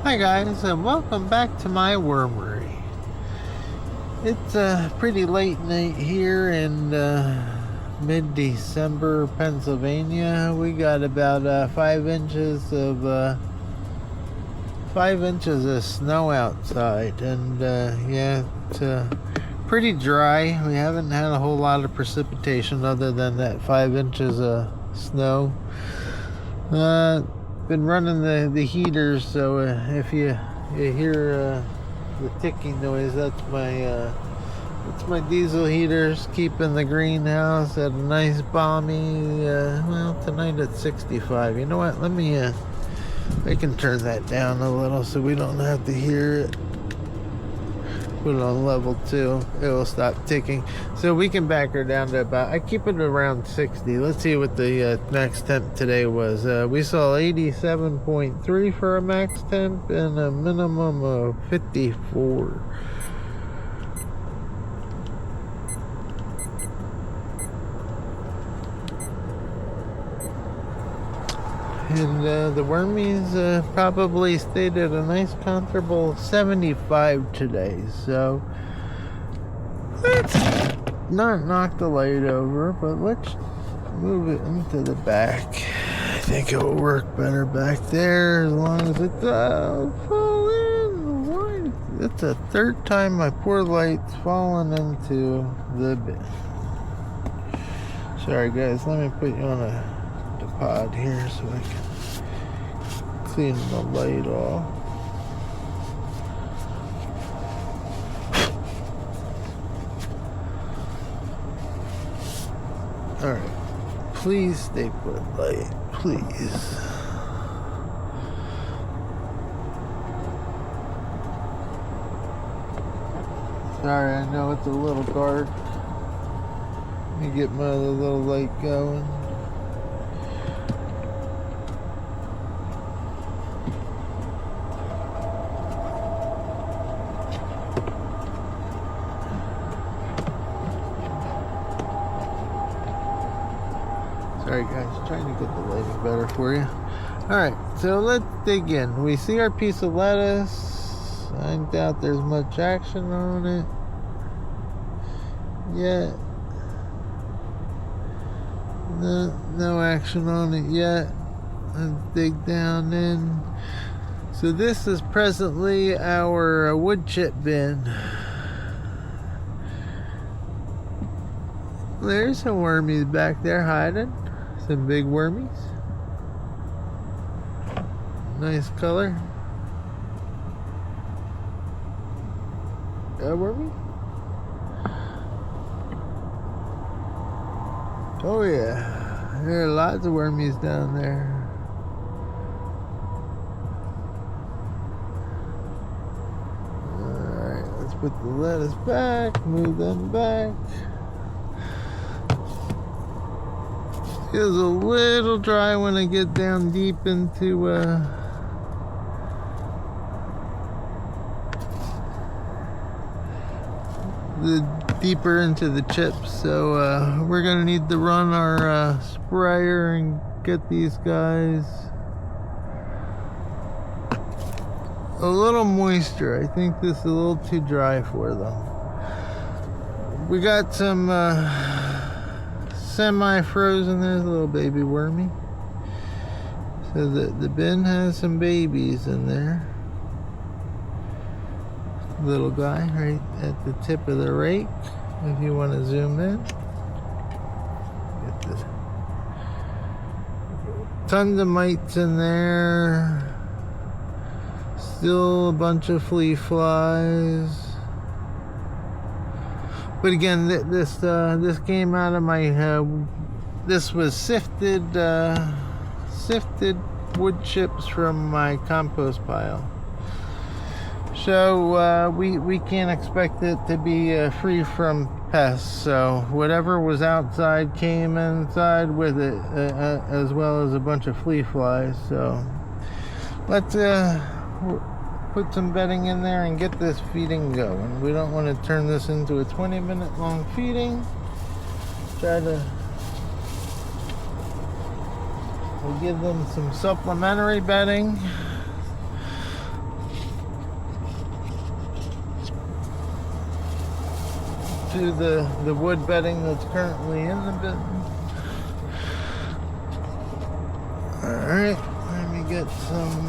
Hi guys, and welcome back to my wormery. It's pretty late night here in mid-December, Pennsylvania. We got about 5 inches of snow outside, and yeah, it's pretty dry. We haven't had a whole lot of precipitation other than that 5 inches of snow. Been running the heaters, so if you hear the ticking noise, that's my diesel heaters keeping the greenhouse at a nice balmy. Well, tonight it's 65. You know what? I can turn that down a little so we don't have to hear it. Put it on level 2, it will stop ticking, so we can back her down to about, I keep it around 60. Let's see what the max temp today was. We saw 87.3 for a max temp and a minimum of 54. And the wormies probably stayed at a nice comfortable 75 today, so let's not knock the light over, but let's move it into the back. I think it will work better back there as long as it fall in. Why? It's the third time my poor light's fallen into the bin. Sorry guys, let me put you on a pod here so I can clean the light off. Alright, please stay put, light, please. Sorry, I know it's a little dark. Let me get my other little light going. Sorry guys, trying to get the lighting better for you. Alright, so let's dig in. We see our piece of lettuce. I doubt there's much action on it yet. No action on it yet. Let's dig down in. So this is presently our wood chip bin. There's some wormies back there hiding. Some big wormies. Nice color. Wormy? Oh yeah. There are lots of wormies down there. Alright, let's put the lettuce back, move them back. Feels a little dry when I get down deep into deeper into the chips, so we're gonna need to run our sprayer and get these guys a little moisture. I think this is a little too dry for them. We got some semi-frozen. There's a little baby wormy. So the bin has some babies in there. Little guy right at the tip of the rake. If you want to zoom in. Get this. Tons of mites in there. Still a bunch of flea flies. But again, this came out of my this was sifted wood chips from my compost pile. So we can't expect it to be free from pests. So whatever was outside came inside with it, as well as a bunch of flea flies. So let's put some bedding in there and get this feeding going. We don't want to turn this into a 20-minute long feeding. Try to give them some supplementary bedding. to the wood bedding that's currently in the bin. Alright, let me get some,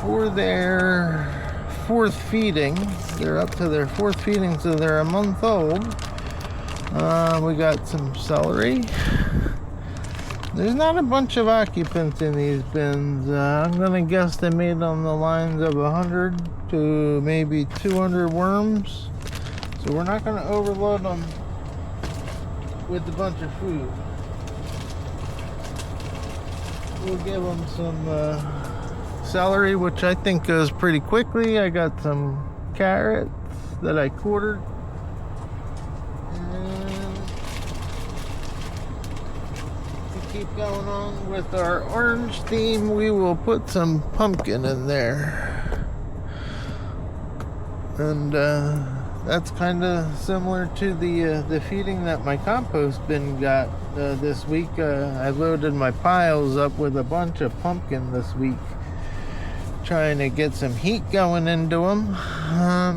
for their fourth feeding, they're up to their fourth feeding, so they're a month old. We got some celery. There's not a bunch of occupants in these bins. I'm gonna guess they made on the lines of 100 to maybe 200 worms. So we're not gonna overload them with a bunch of food. We'll give them some celery, which I think goes pretty quickly. I got some carrots that I quartered. And to keep going on with our orange theme, we will put some pumpkin in there. And that's kind of similar to the feeding that my compost bin got this week. I loaded my piles up with a bunch of pumpkin this week, trying to get some heat going into them.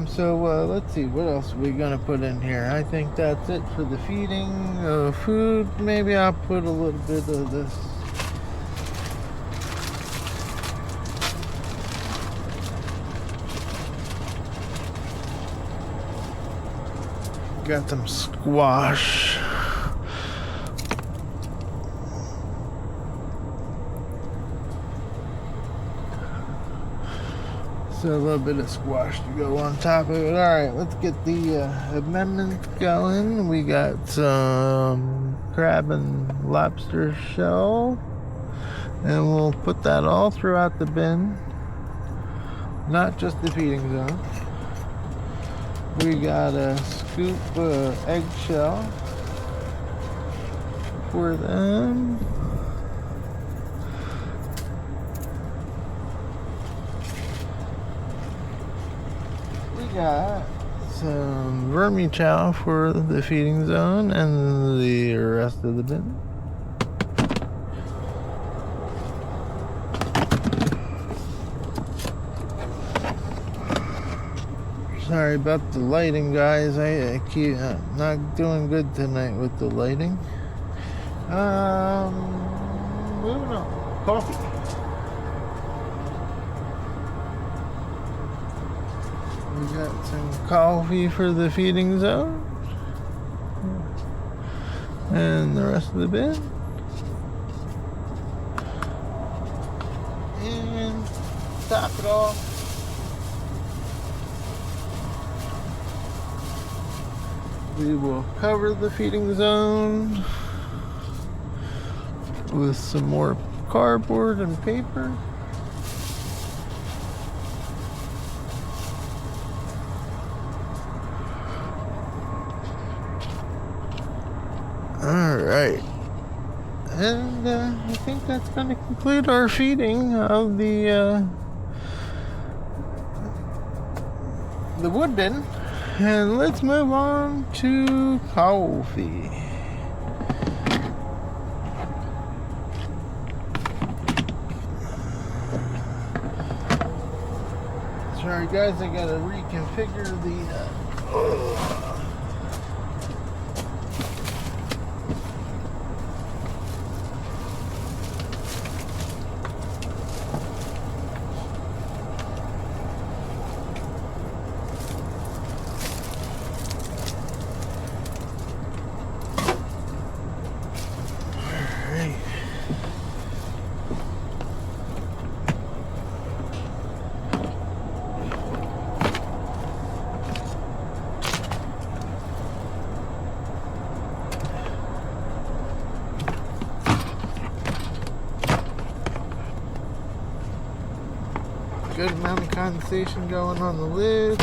So let's see, what else are we gonna put in here? I think that's it for the feeding. Food, maybe I'll put a little bit of this. Got some squash. So a little bit of squash to go on top of it. Alright, let's get the amendments going. We got some crab and lobster shell. And we'll put that all throughout the bin. Not just the feeding zone. We got a scoop eggshell for them. We got some vermicelli for the feeding zone and the rest of the bin. Sorry about the lighting, guys. I keep not doing good tonight with the lighting. Moving on. Coffee. We got some coffee for the feeding zone. And the rest of the bin. And top it off. We will cover the feeding zone with some more cardboard and paper. Alright. And I think that's going to conclude our feeding of the wood bin. And let's move on to coffee. Sorry guys, I gotta reconfigure the good amount of condensation going on the lid.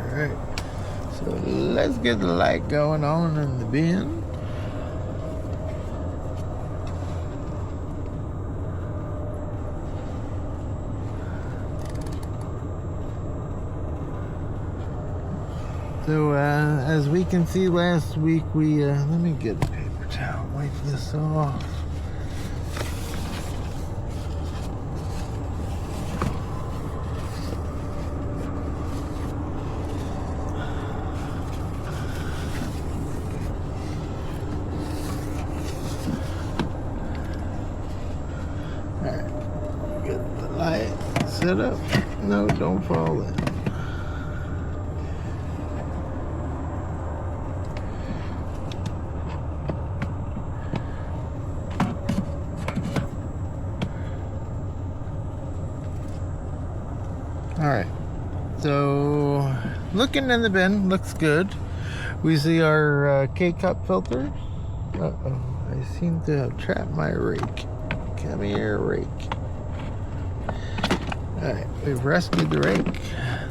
Alright, so let's get the light going on in the bin. So as we can see, last week we let me get a paper towel, wipe this off. set up. No, don't fall in. Alright, so looking in the bin, looks good. We see our K-cup filters. Uh-oh, I seem to have trapped my rake. Come here, rake. Alright, we've rescued the rake.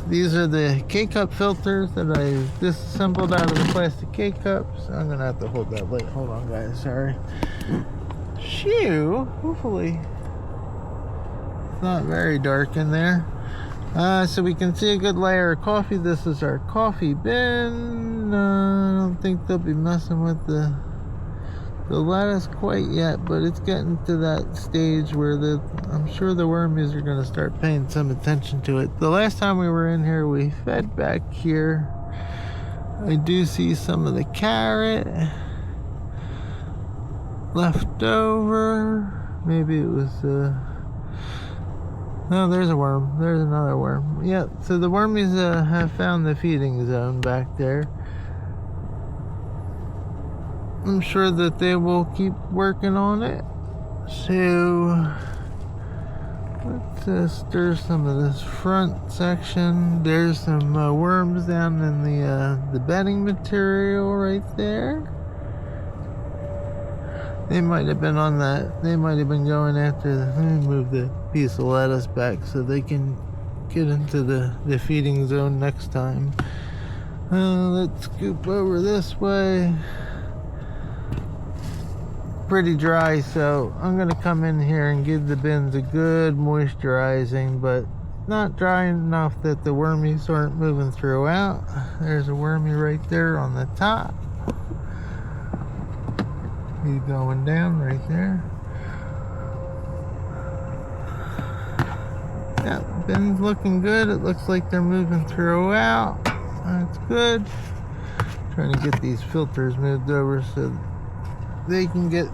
These are the K-cup filters that I disassembled out of the plastic K-cups. I'm gonna have to hold that light. Hold on, guys, sorry. Shoo! Hopefully it's not very dark in there. So we can see a good layer of coffee. This is our coffee bin. I don't think they'll be messing with the lettuce quite yet, but it's getting to that stage where I'm sure the wormies are going to start paying some attention to it. The last time we were in here, we fed back here. I do see some of the carrot left over. Maybe it was no, there's a worm. There's another worm. Yeah, so the wormies have found the feeding zone back there. I'm sure that they will keep working on it. So let's stir some of this front section. There's some worms down in the bedding material right there. They might have been on that. They might have been going after let me move the piece of lettuce back so they can get into the feeding zone next time. Let's scoop over this way. Pretty dry, so I'm gonna come in here and give the bins a good moisturizing, but not dry enough that the wormies aren't moving throughout. There's a wormy right there on the top. He's going down right there. Yeah, bin's looking good. It looks like they're moving throughout. That's good. Trying to get these filters moved over so they can get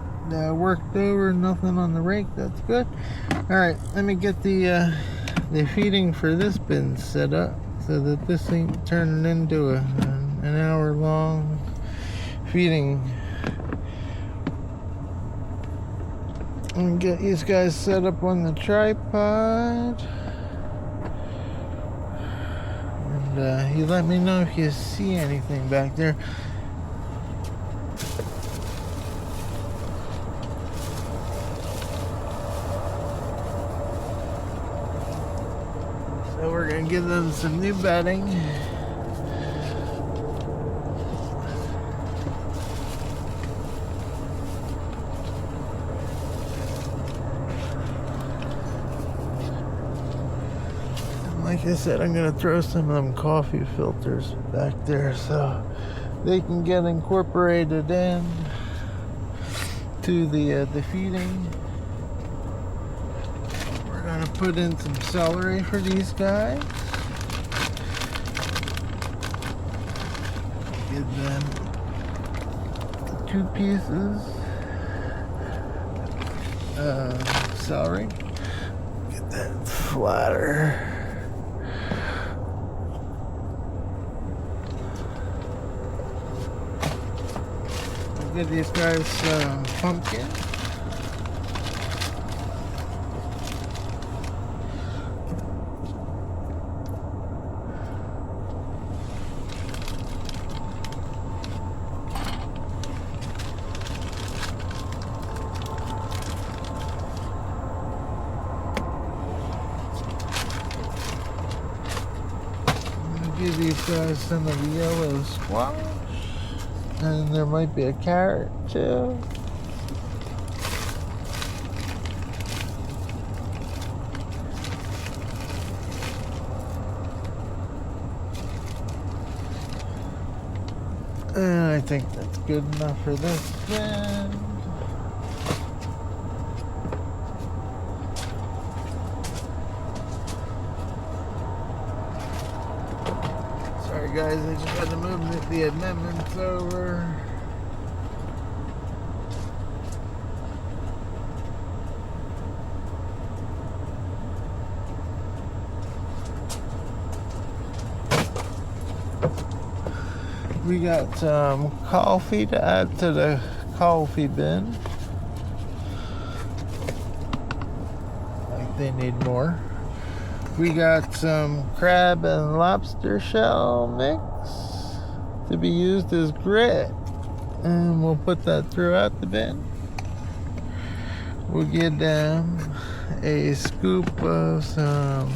worked over. Nothing on the rake. That's good. All right, let me get the feeding for this bin set up so that this ain't turning into an hour-long feeding. And get these guys set up on the tripod. And you let me know if you see anything back there. So we're gonna give them some new bedding. Like I said, I'm gonna throw some of them coffee filters back there so they can get incorporated in to the feeding. We're gonna put in some celery for these guys. Give them 2 pieces celery. Get that flatter. Give these guys pumpkin. I'm gonna give these guys some of the yellow squash. And there might be a carrot too. And I think that's good enough for this bin. Sorry guys, I just had to move the amendments over. We got some coffee to add to the coffee bin. Like they need more. We got some crab and lobster shell mix to be used as grit, and we'll put that throughout the bin. We'll get a scoop of some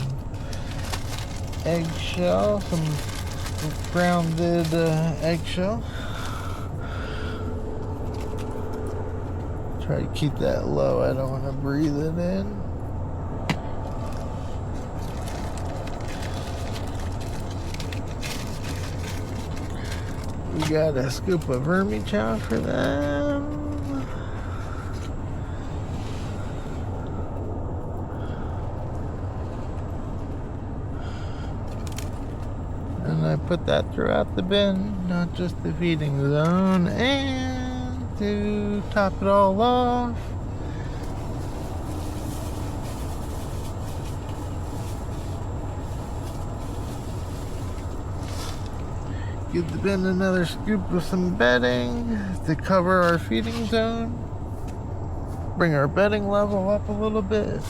eggshell, some grounded eggshell. Try to keep that low, I don't want to breathe it in. We got a scoop of vermicelli for them. And I put that throughout the bin, not just the feeding zone. And to top it all off, give the bin another scoop of some bedding to cover our feeding zone. Bring our bedding level up a little bit.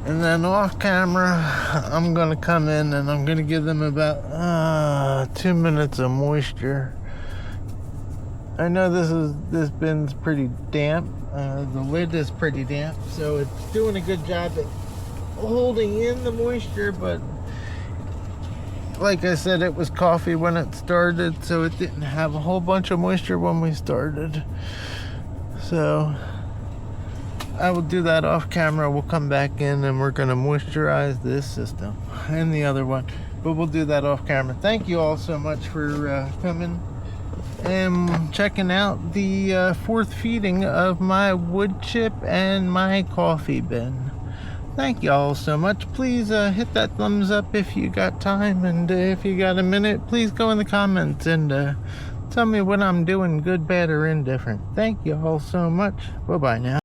And then off camera, I'm gonna come in and I'm gonna give them about 2 minutes of moisture. I know this bin's pretty damp. The lid is pretty damp, so it's doing a good job at holding in the moisture, but like I said, it was coffee when it started, so it didn't have a whole bunch of moisture when we started. So I will do that off camera. We'll come back in and we're going to moisturize this system and the other one, but we'll do that off camera. Thank you all so much for coming and checking out the fourth feeding of my wood chip and my coffee bin. Thank you all so much. Please hit that thumbs up if you got time, and if you got a minute, please go in the comments and tell me what I'm doing, good, bad, or indifferent. Thank you all so much. Bye bye now.